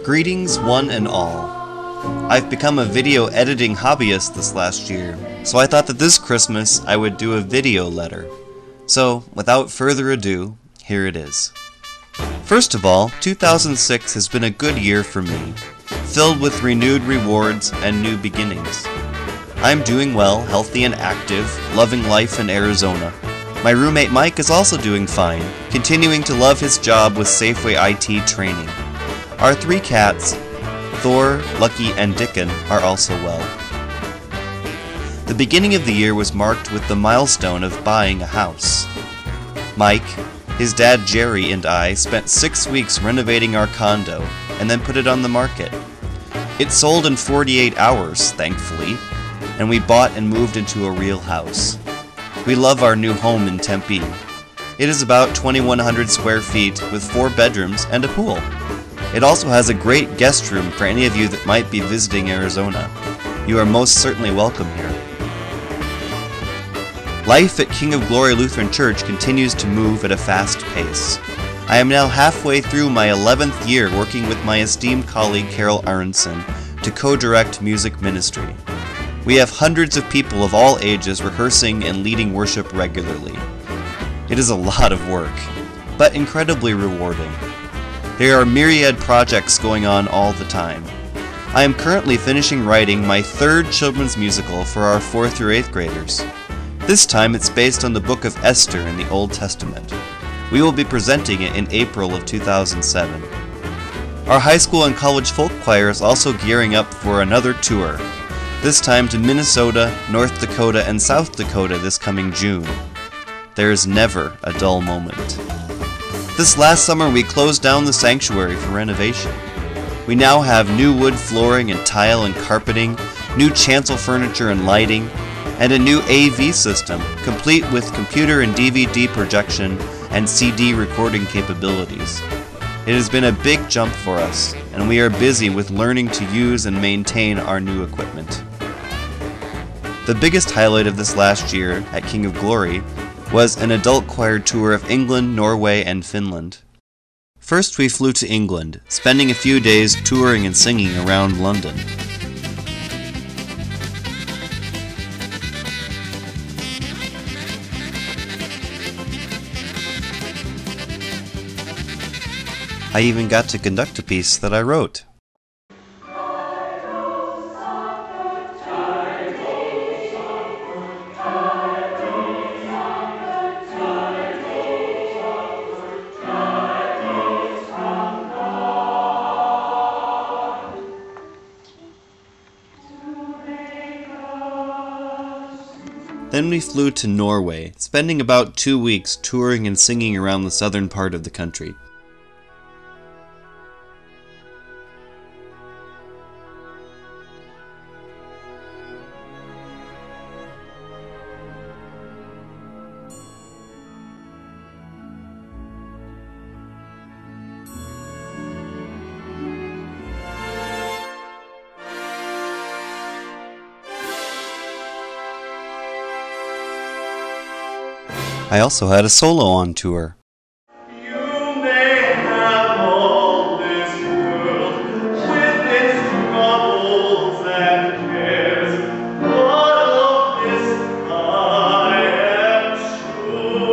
Greetings one and all. I've become a video editing hobbyist this last year, so I thought that this Christmas I would do a video letter. So, without further ado, here it is. First of all, 2006 has been a good year for me, filled with renewed rewards and new beginnings. I'm doing well, healthy and active, loving life in Arizona. My roommate Mike is also doing fine, continuing to love his job with Safeway IT training. Our 3 cats, Thor, Lucky, and Dickon, are also well. The beginning of the year was marked with the milestone of buying a house. Mike, his dad Jerry, and I spent 6 weeks renovating our condo and then put it on the market. It sold in 48 hours, thankfully, and we bought and moved into a real house. We love our new home in Tempe. It is about 2,100 square feet with 4 bedrooms and a pool. It also has a great guest room for any of you that might be visiting Arizona. You are most certainly welcome here. Life at King of Glory Lutheran Church continues to move at a fast pace. I am now halfway through my 11th year working with my esteemed colleague Carol Aronson to co-direct music ministry. We have hundreds of people of all ages rehearsing and leading worship regularly. It is a lot of work, but incredibly rewarding. There are myriad projects going on all the time. I am currently finishing writing my 3rd children's musical for our 4th through 8th graders. This time it's based on the book of Esther in the Old Testament. We will be presenting it in April of 2007. Our high school and college folk choir is also gearing up for another tour, this time to Minnesota, North Dakota, and South Dakota this coming June. There is never a dull moment. This last summer we closed down the sanctuary for renovation. We now have new wood flooring and tile and carpeting, new chancel furniture and lighting, and a new AV system, complete with computer and DVD projection and CD recording capabilities. It has been a big jump for us, and we are busy with learning to use and maintain our new equipment. The biggest highlight of this last year at King of Glory was an adult choir tour of England, Norway, and Finland. First we flew to England, spending a few days touring and singing around London. I even got to conduct a piece that I wrote. Then we flew to Norway, spending about 2 weeks touring and singing around the southern part of the country. I also had a solo on tour. You may have all this world with its troubles and cares, but of this I am sure.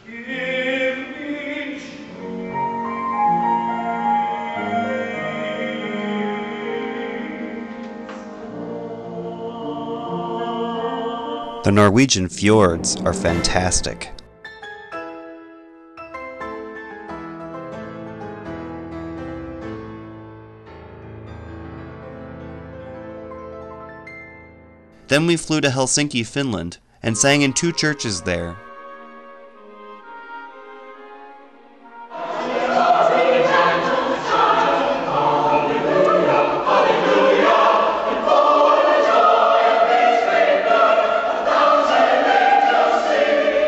Give me The Norwegian fjords are fantastic. Then we flew to Helsinki, Finland, and sang in 2 churches there.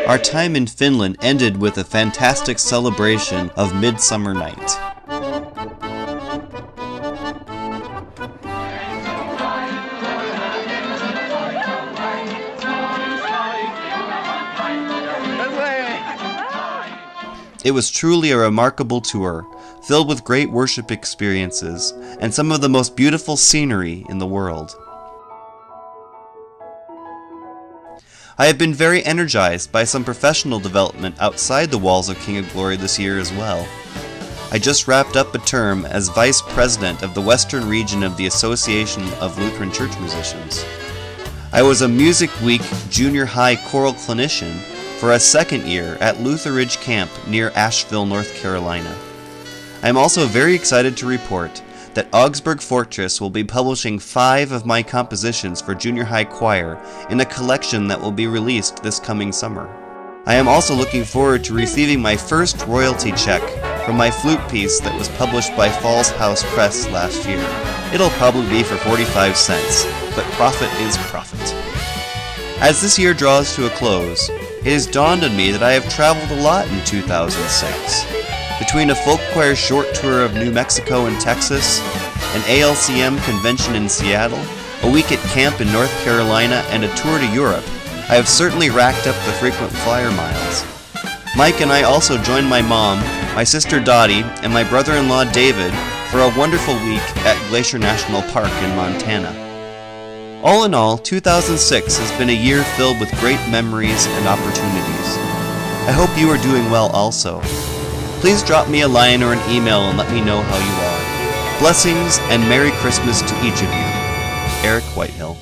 Our time in Finland ended with a fantastic celebration of Midsummer Night. It was truly a remarkable tour, filled with great worship experiences and some of the most beautiful scenery in the world. I have been very energized by some professional development outside the walls of King of Glory this year as well. I just wrapped up a term as Vice President of the Western Region of the Association of Lutheran Church Musicians. I was a Music Week Junior High choral clinician for a second year at Luther Ridge Camp near Asheville, North Carolina. I am also very excited to report that Augsburg Fortress will be publishing 5 of my compositions for junior high choir in a collection that will be released this coming summer. I am also looking forward to receiving my first royalty check from my flute piece that was published by Falls House Press last year. It'll probably be for 45 cents, but profit is profit. As this year draws to a close, it has dawned on me that I have traveled a lot in 2006. Between a folk choir short tour of New Mexico and Texas, an ALCM convention in Seattle, a week at camp in North Carolina, and a tour to Europe, I have certainly racked up the frequent flyer miles. Mike and I also joined my mom, my sister Dottie, and my brother-in-law David for a wonderful week at Glacier National Park in Montana. All in all, 2006 has been a year filled with great memories and opportunities. I hope you are doing well also. Please drop me a line or an email and let me know how you are. Blessings and Merry Christmas to each of you. Erik Whitehill.